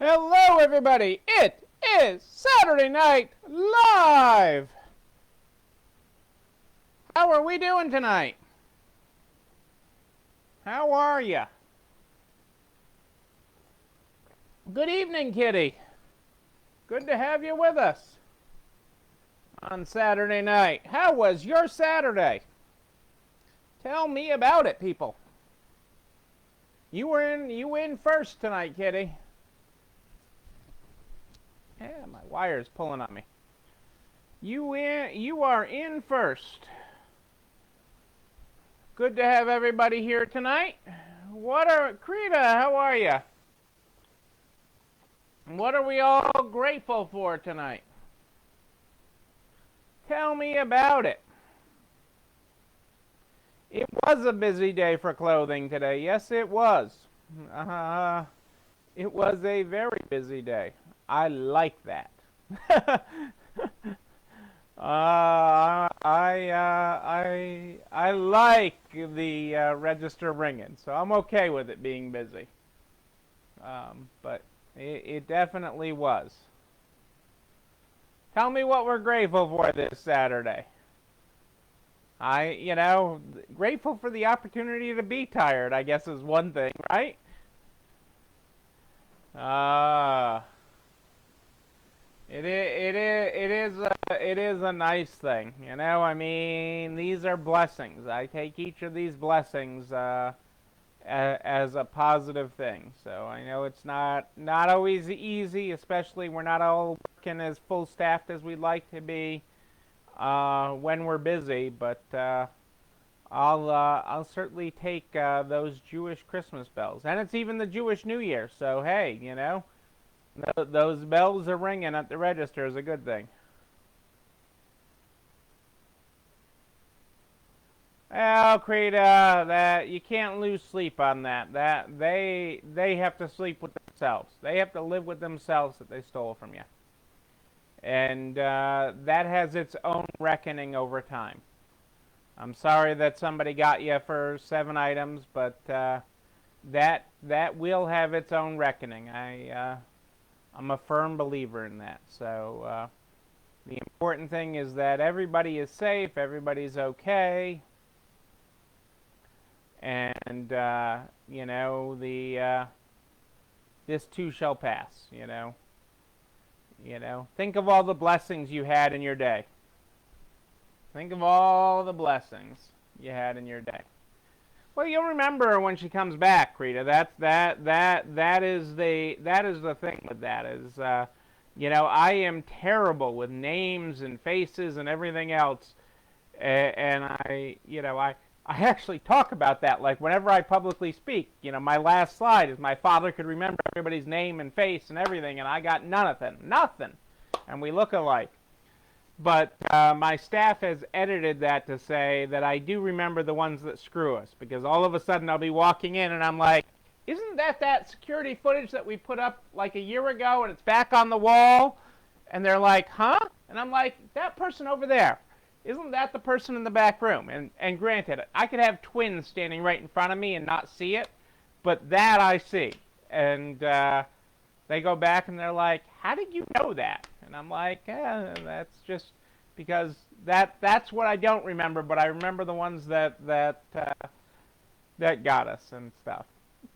Hello, everybody. It is Saturday Night Live. How are we doing tonight? How are you? Good evening, Kitty. Good to have you with us on Saturday night. How was your Saturday? Tell me about it, people. You in first tonight, Kitty. Yeah, my wire's pulling on me. You are in first. Good to have everybody here tonight. Krita, how are you? What are we all grateful for tonight? Tell me about it. It was a busy day for clothing today. Yes, it was. It was a very busy day. I like that. I like the register ringing, so I'm okay with it being busy. But it definitely was. Tell me what we're grateful for this Saturday. Grateful for the opportunity to be tired, I guess, is one thing, right? It is a nice thing, you know. I mean, these are blessings. I take each of these blessings as a positive thing. So I know it's not always easy, especially we're not all working as full staffed as we'd like to be when we're busy. But I'll certainly take those Jewish Christmas bells, and it's even the Jewish New Year. So hey, you know. Those bells are ringing at the register is a good thing. Oh, Krita, that you can't lose sleep on that. That they have to sleep with themselves. They have to live with themselves that they stole from you, and that has its own reckoning over time. I'm sorry that somebody got you for 7 items, but that will have its own reckoning. I'm a firm believer in that. So the important thing is that everybody is safe, everybody's okay, and you know, this too shall pass. You know, think of all the blessings you had in your day. Think of all the blessings you had in your day. Well, you'll remember when she comes back, Krita. That is the thing with that is, you know, I am terrible with names and faces and everything else, and I actually talk about that. Like whenever I publicly speak, you know, my last slide is my father could remember everybody's name and face and everything, and I got nothing, and we look alike. But my staff has edited that to say that I do remember the ones that screw us, because all of a sudden I'll be walking in and I'm like, isn't that security footage that we put up like a year ago and it's back on the wall? And they're like, huh? And I'm like, that person over there, isn't that the person in the back room? And granted, I could have twins standing right in front of me and not see it, but that I see. And they go back and they're like, how did you know that? And I'm like, that's just because that's what I don't remember, but I remember the ones that got us and stuff.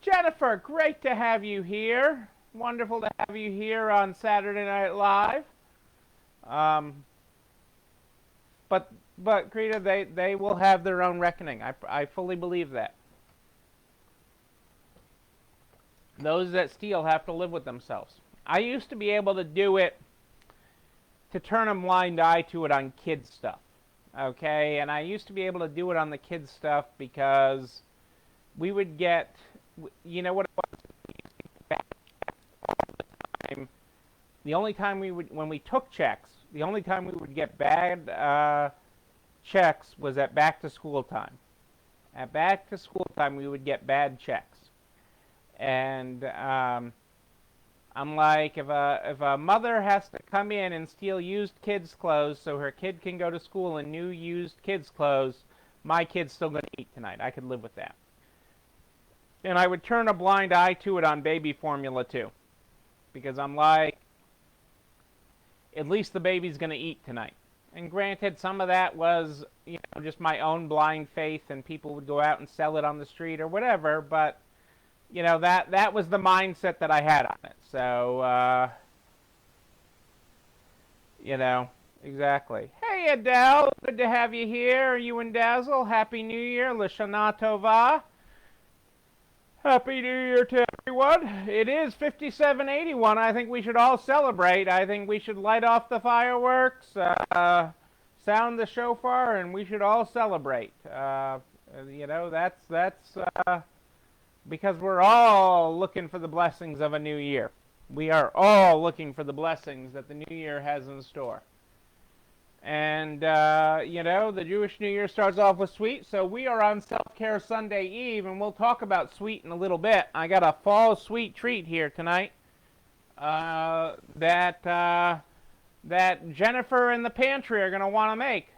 Jennifer, great to have you here. Wonderful to have you here on Saturday Night Live. But Krita, they will have their own reckoning. I fully believe that. Those that steal have to live with themselves. I used to be able to do it, to turn a blind eye to it on kids stuff, okay? And I used to be able to do it on the kids stuff because we would get, you know what it was? All the time. The only time when we took checks, the only time we would get bad checks was at back to school time. At back to school time, we would get bad checks. And I'm like, if a mother has to come in and steal used kids' clothes so her kid can go to school in new used kids' clothes, my kid's still going to eat tonight. I could live with that. And I would turn a blind eye to it on baby formula too, because I'm like, at least the baby's going to eat tonight. And granted, some of that was, just my own blind faith, and people would go out and sell it on the street or whatever. But that was the mindset that I had on it. So exactly. Hey Adele, good to have you here. Are you in Dazzle? Happy New Year, Lashana Tova. Happy New Year to everyone. It is 5781. I think we should all celebrate. I think we should light off the fireworks, sound the shofar, and we should all celebrate. That's because we're all looking for the blessings of a new year. We are all looking for the blessings that the new year has in store. And, the Jewish New Year starts off with sweet, so we are on Self-Care Sunday Eve, and we'll talk about sweet in a little bit. I got a fall sweet treat here tonight that Jennifer in the pantry are going to want to make.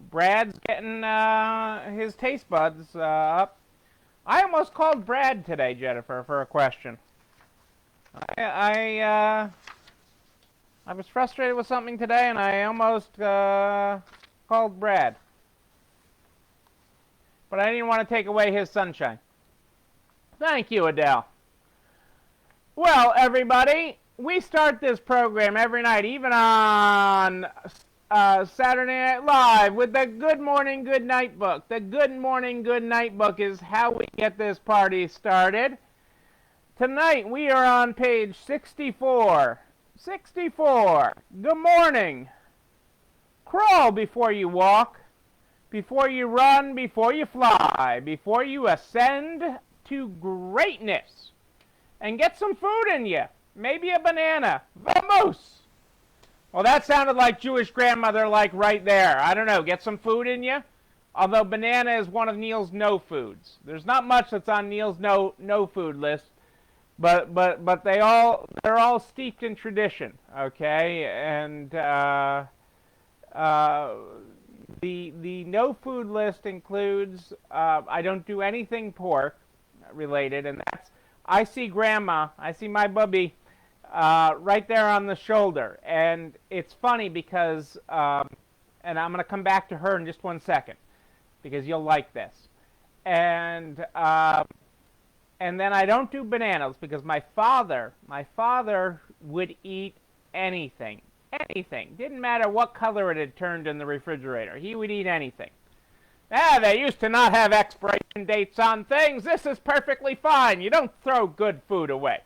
Brad's getting his taste buds up. I almost called Brad today, Jennifer, for a question. I was frustrated with something today, and I almost called Brad. But I didn't want to take away his sunshine. Thank you, Adele. Well, everybody, we start this program every night, even on Saturday Night Live, with the Good Morning, Good Night book. The Good Morning, Good Night book is how we get this party started. Tonight, we are on page 64. 64. Good morning. Crawl before you walk, before you run, before you fly, before you ascend to greatness. And get some food in you. Maybe a banana. Vamos. Well, that sounded like Jewish grandmother, like right there. I don't know. Get some food in you. Although banana is one of Neil's no foods. There's not much that's on Neil's no food list. But they're all steeped in tradition, okay? And the no food list includes I don't do anything pork related, and that's I see my bubby right there on the shoulder, and it's funny because and I'm gonna come back to her in just 1 second because you'll like this, and then I don't do bananas because my father would eat anything. Didn't matter what color it had turned in the refrigerator. He would eat anything. They used to not have expiration dates on things. This is perfectly fine. You don't throw good food away.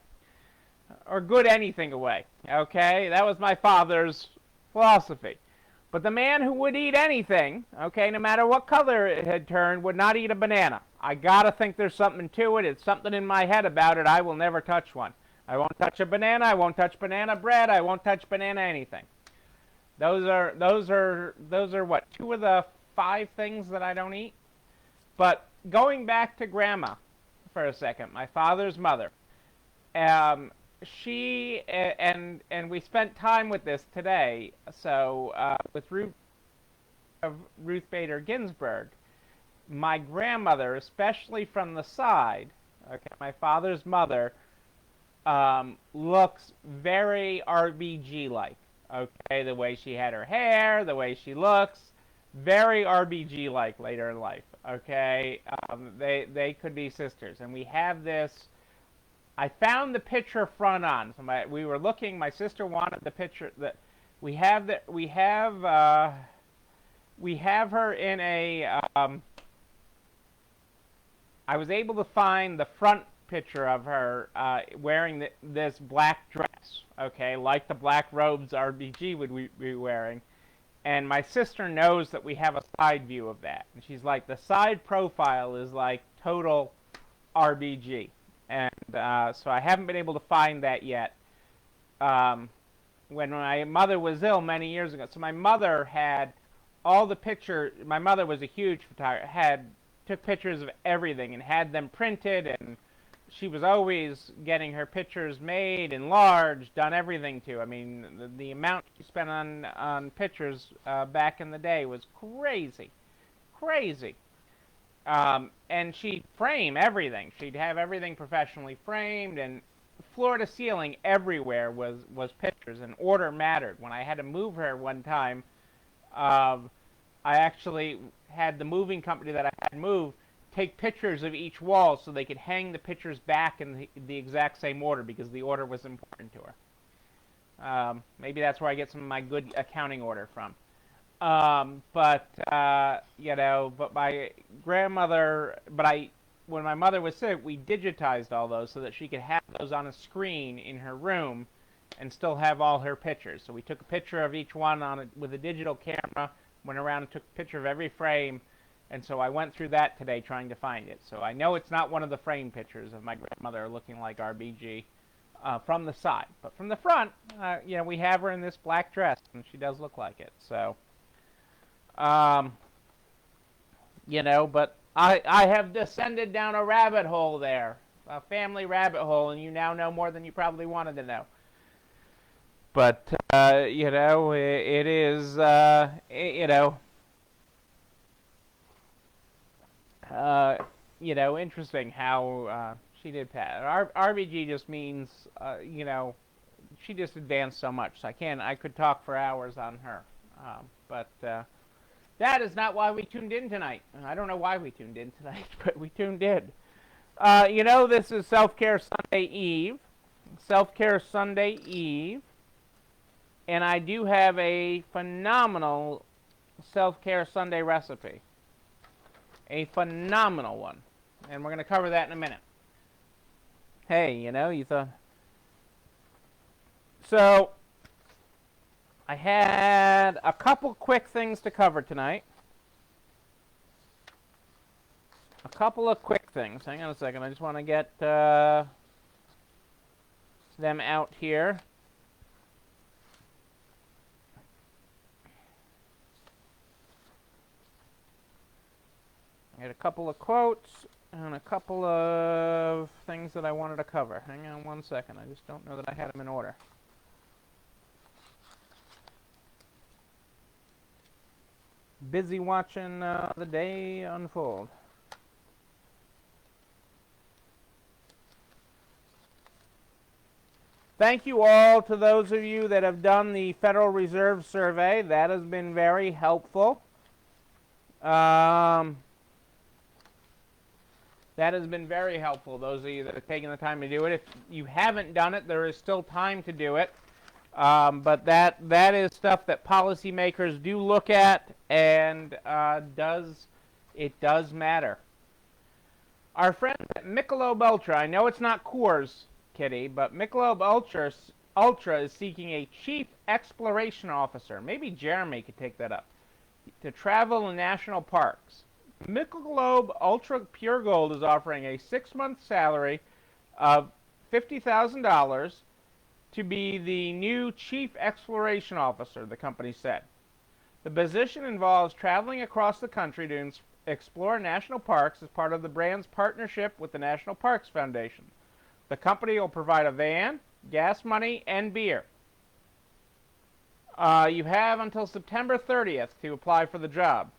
Or good anything away. Okay? That was my father's philosophy. But the man who would eat anything, okay, no matter what color it had turned, would not eat a banana. I gotta think there's something to it. It's something in my head about it. I will never touch one. I won't touch a banana. I won't touch banana bread. I won't touch banana anything. Those are what, 2 of the 5 things that I don't eat? But going back to Grandma for a second, my father's mother, she and we spent time with this today. So with Ruth Bader Ginsburg, my grandmother, especially from the side, okay, my father's mother, looks very RBG-like. Okay, the way she had her hair, the way she looks, very RBG-like later in life. Okay, they could be sisters, and we have this. I found the picture front on. So we were looking. My sister wanted the picture that we have. We have her in a. I was able to find the front picture of her wearing this black dress. Okay, like the black robes RBG would be wearing. And my sister knows that we have a side view of that. And she's like, the side profile is like total RBG. And so I haven't been able to find that yet. When my mother was ill many years ago, so my mother had all the pictures. My mother was a huge photographer, took pictures of everything and had them printed, and she was always getting her pictures made, enlarged, done everything to. I mean, the amount she spent on pictures back in the day was crazy. And she'd frame everything. She'd have everything professionally framed and floor to ceiling, everywhere was pictures, and order mattered. When I had to move her one time, I actually had the moving company that I had moved take pictures of each wall so they could hang the pictures back in the exact same order because the order was important to her. Maybe that's where I get some of my good accounting order from. But my grandmother, when my mother was sick, we digitized all those so that she could have those on a screen in her room and still have all her pictures. So we took a picture of each one with a digital camera, went around and took a picture of every frame, and so I went through that today trying to find it. So I know it's not one of the frame pictures of my grandmother looking like RBG from the side. But from the front, we have her in this black dress, and she does look like it. So, but I have descended down a rabbit hole there, a family rabbit hole, and you now know more than you probably wanted to know. But, it is, interesting how she did pass. RBG just means, she just advanced so much. So I could talk for hours on her. But that is not why we tuned in tonight. I don't know why we tuned in tonight, but we tuned in. This is Self-Care Sunday Eve. Self-Care Sunday Eve. And I do have a phenomenal Self-Care Sunday recipe. A phenomenal one. And we're going to cover that in a minute. Hey, you thought... So, I had a couple quick things to cover tonight. A couple of quick things. Hang on a second. I just want to get them out here. I had a couple of quotes and a couple of things that I wanted to cover. Hang on one second. I just don't know that I had them in order. Busy watching the day unfold. Thank you all to those of you that have done the Federal Reserve survey. That has been very helpful. That has been very helpful, those of you that have taken the time to do it. If you haven't done it, there is still time to do it. But that is stuff that policymakers do look at, and it does matter. Our friends at Michelob Ultra, I know it's not Coors, Kitty, but Michelob Ultra is seeking a chief exploration officer. Maybe Jeremy could take that up. To travel in national parks. Michelob Ultra Pure Gold is offering a 6-month salary of $50,000 to be the new Chief Exploration Officer, the company said. The position involves traveling across the country to explore national parks as part of the brand's partnership with the National Parks Foundation. The company will provide a van, gas money, and beer. You have until September 30th to apply for the job.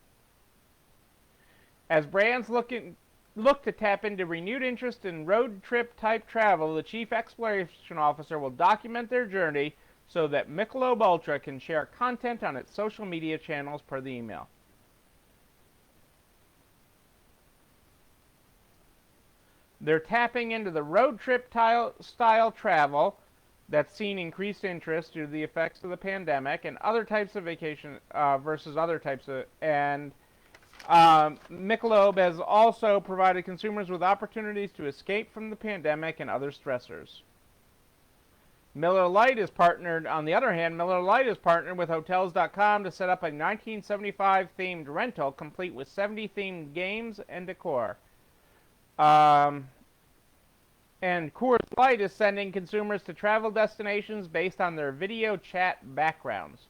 As brands look to tap into renewed interest in road trip type travel, the Chief Exploration Officer will document their journey so that Michelob Ultra can share content on its social media channels per the email. They're tapping into the road trip style travel that's seen increased interest due to the effects of the pandemic and other types of vacation versus other types of... Michelob has also provided consumers with opportunities to escape from the pandemic and other stressors. Miller Lite is partnered, on the other hand, Miller Lite is partnered with Hotels.com to set up a 1975 themed rental complete with 70 themed games and decor. And Coors Light is sending consumers to travel destinations based on their video chat backgrounds.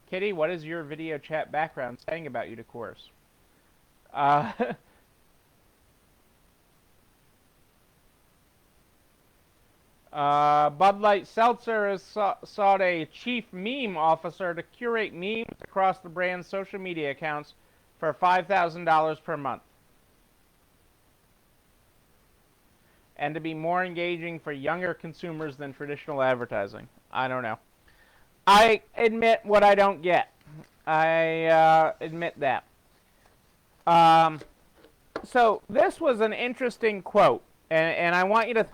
Kitty, what is your video chat background saying about you to Coors? Bud Light Seltzer has sought a chief meme officer to curate memes across the brand's social media accounts for $5,000 per month. and to be more engaging for younger consumers than traditional advertising. I don't know. I admit what I don't get. I admit that. So this was an interesting quote, and I want you to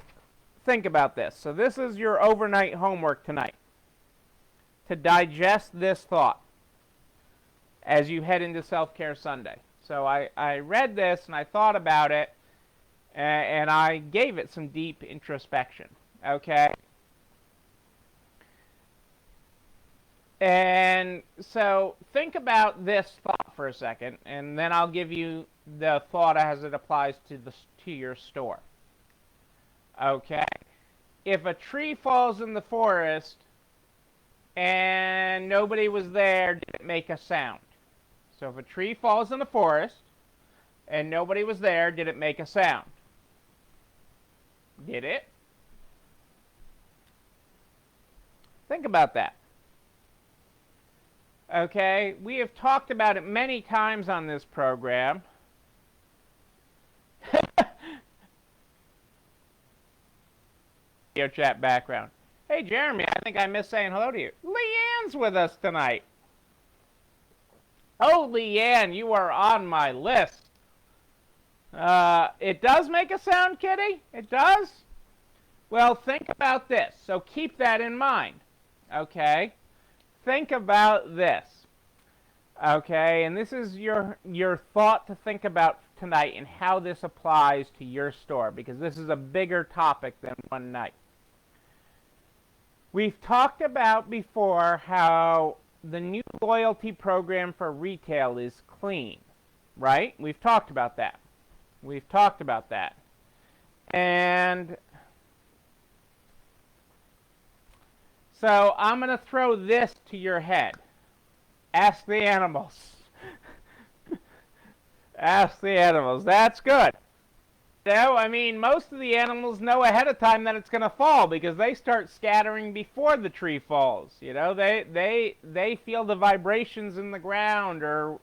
think about this. So this is your overnight homework tonight, to digest this thought as you head into Self-Care Sunday. So I read this and I thought about it, and I gave it some deep introspection. Okay? And so think about this thought for a second, and then I'll give you the thought as it applies to your store. Okay? If a tree falls in the forest and nobody was there, did it make a sound? So if a tree falls in the forest and nobody was there, did it make a sound? Did it? Think about that. Okay, we have talked about it many times on this program. Video chat background. Hey Jeremy, I think I missed saying hello to you. Leanne's with us tonight. Oh, Leanne, you are on my list. It does make a sound, Kitty? It does? Well, think about this. So keep that in mind. Okay? Think about this. Okay? And this is your thought to think about tonight and how this applies to your store, because this is a bigger topic than one night. We've talked about before how the new loyalty program for retail is clean, right? We've talked about that. We've talked about that. And so I'm going to throw this to your head. Ask the animals. Ask the animals. That's good. No, I mean, most of the animals know ahead of time that it's going to fall because they start scattering before the tree falls. You know, they feel the vibrations in the ground or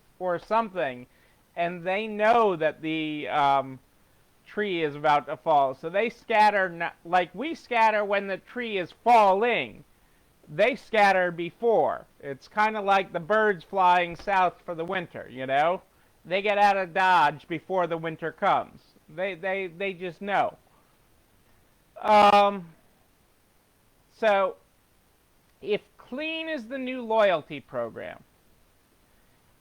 something, and they know that the tree is about to fall. So they scatter like we scatter when the tree is falling. They scatter before. It's kind of like the birds flying south for the winter, you know? They get out of Dodge before the winter comes. They just know. So, if clean is the new loyalty program,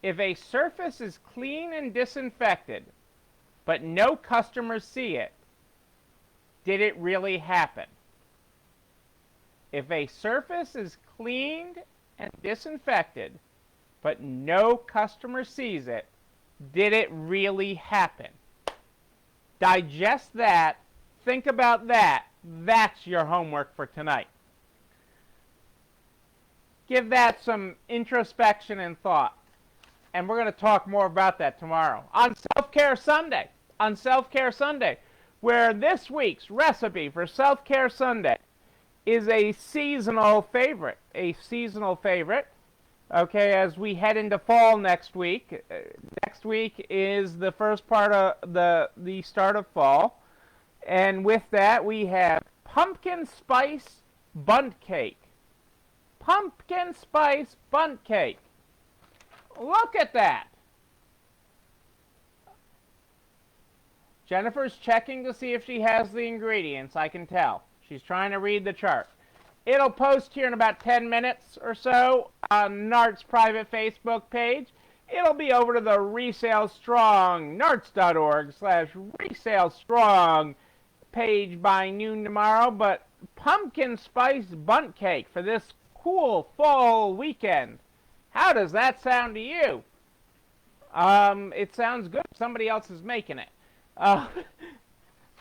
if a surface is clean and disinfected, but no customers see it, did it really happen? If a surface is cleaned and disinfected, but no customer sees it, did it really happen? Digest that. Think about that. That's your homework for tonight. Give that some introspection and thought. And we're going to talk more about that tomorrow on Self-Care Sunday. On Self-Care Sunday, where this week's recipe for Self-Care Sunday is a seasonal favorite. A seasonal favorite. Okay, as we head into fall next week. Next week is the first part of the start of fall. And with that, we have pumpkin spice bundt cake. Pumpkin spice bundt cake. Look at that. Jennifer's checking to see if she has the ingredients, I can tell. She's trying to read the chart. It'll post here in about 10 minutes or so on Nart's private Facebook page. It'll be over to the Resale Strong, narts.org/Resale Strong page by noon tomorrow. But pumpkin spice bundt cake for this cool fall weekend. How does that sound to you? It sounds good. Somebody else is making it.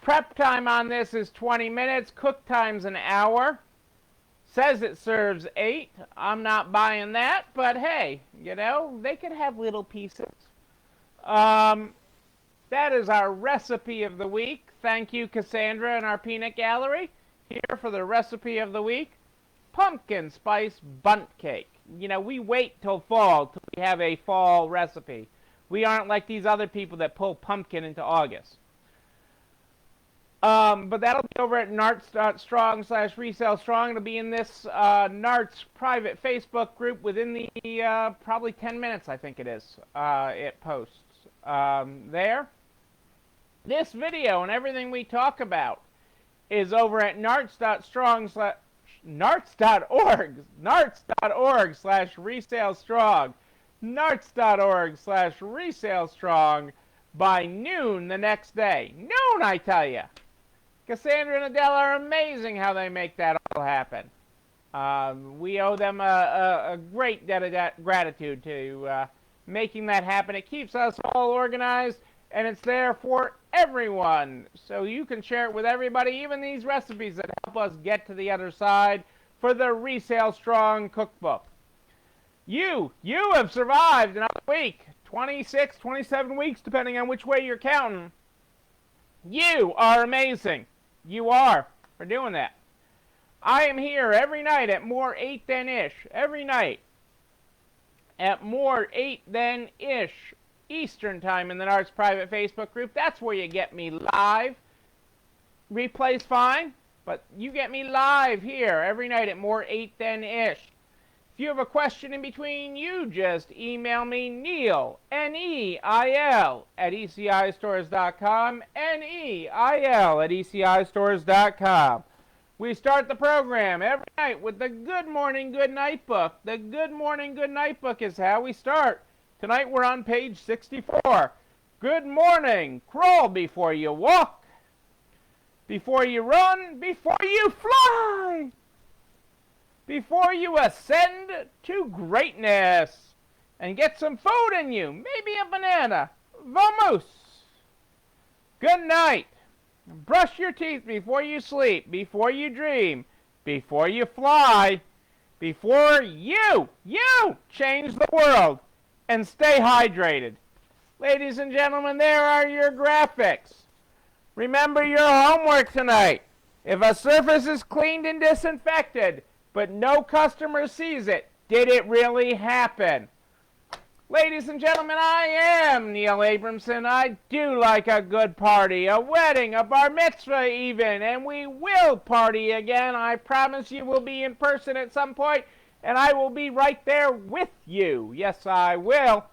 Prep time on this is 20 minutes. Cook time's an hour. Says it serves 8. I'm not buying that, but hey, you know, they could have little pieces. That is our recipe of the week. Thank you, Cassandra, and our peanut gallery. Here for the recipe of the week, pumpkin spice bundt cake. You know, we wait till fall till we have a fall recipe. We aren't like these other people that pull pumpkin into August. But that'll be over at narts.strong/resalestrong. It'll be in this Narts private Facebook group within the probably 10 minutes, I think it is. It posts there. This video and everything we talk about is over at narts.org/resalestrong, narts.org/resalestrong by noon the next day. Noon, I tell you. Cassandra and Adele are amazing how they make that all happen. We owe them a great debt of gratitude to making that happen. It keeps us all organized, and it's there for everyone. So you can share it with everybody, even these recipes that help us get to the other side for the Resale Strong cookbook. You have survived another week, 26, 27 weeks, depending on which way you're counting. You are amazing. You are for doing that. I am here every night at more 8 than ish. Every night at more 8 than ish Eastern time in the Narts private Facebook group. That's where you get me live. Replay's fine, but you get me live here every night at more 8 than ish. If you have a question in between, you just email me, Neil, Neil, at ECIstores.com, Neil at ECIstores.com. We start the program every night with the Good Morning, Good Night book. The Good Morning, Good Night book is how we start. Tonight we're on page 64. Good morning. Crawl before you walk. Before you run, before you fly. Before you ascend to greatness. And get some food in you. Maybe a banana. Vamos. Good night. Brush your teeth before you sleep, before you dream, before you fly, before you change the world, and stay hydrated. Ladies and gentlemen, there are your graphics. Remember your homework tonight. If a surface is cleaned and disinfected, but no customer sees it, did it really happen? Ladies and gentlemen, I am Neil Abramson. I do like a good party, a wedding, a bar mitzvah even, and we will party again. I promise you we'll be in person at some point, and I will be right there with you. Yes, I will.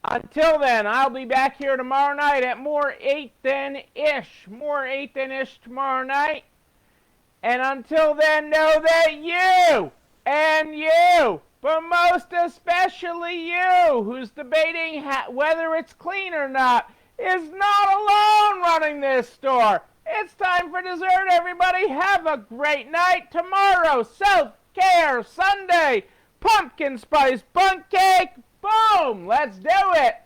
Until then, I'll be back here tomorrow night at more 8 than ish. More 8 than ish tomorrow night. And until then, know that you and you, but most especially you, who's debating whether it's clean or not, is not alone running this store. It's time for dessert, everybody. Have a great night. Tomorrow, self-care Sunday, pumpkin spice bundt cake. Boom! Let's do it.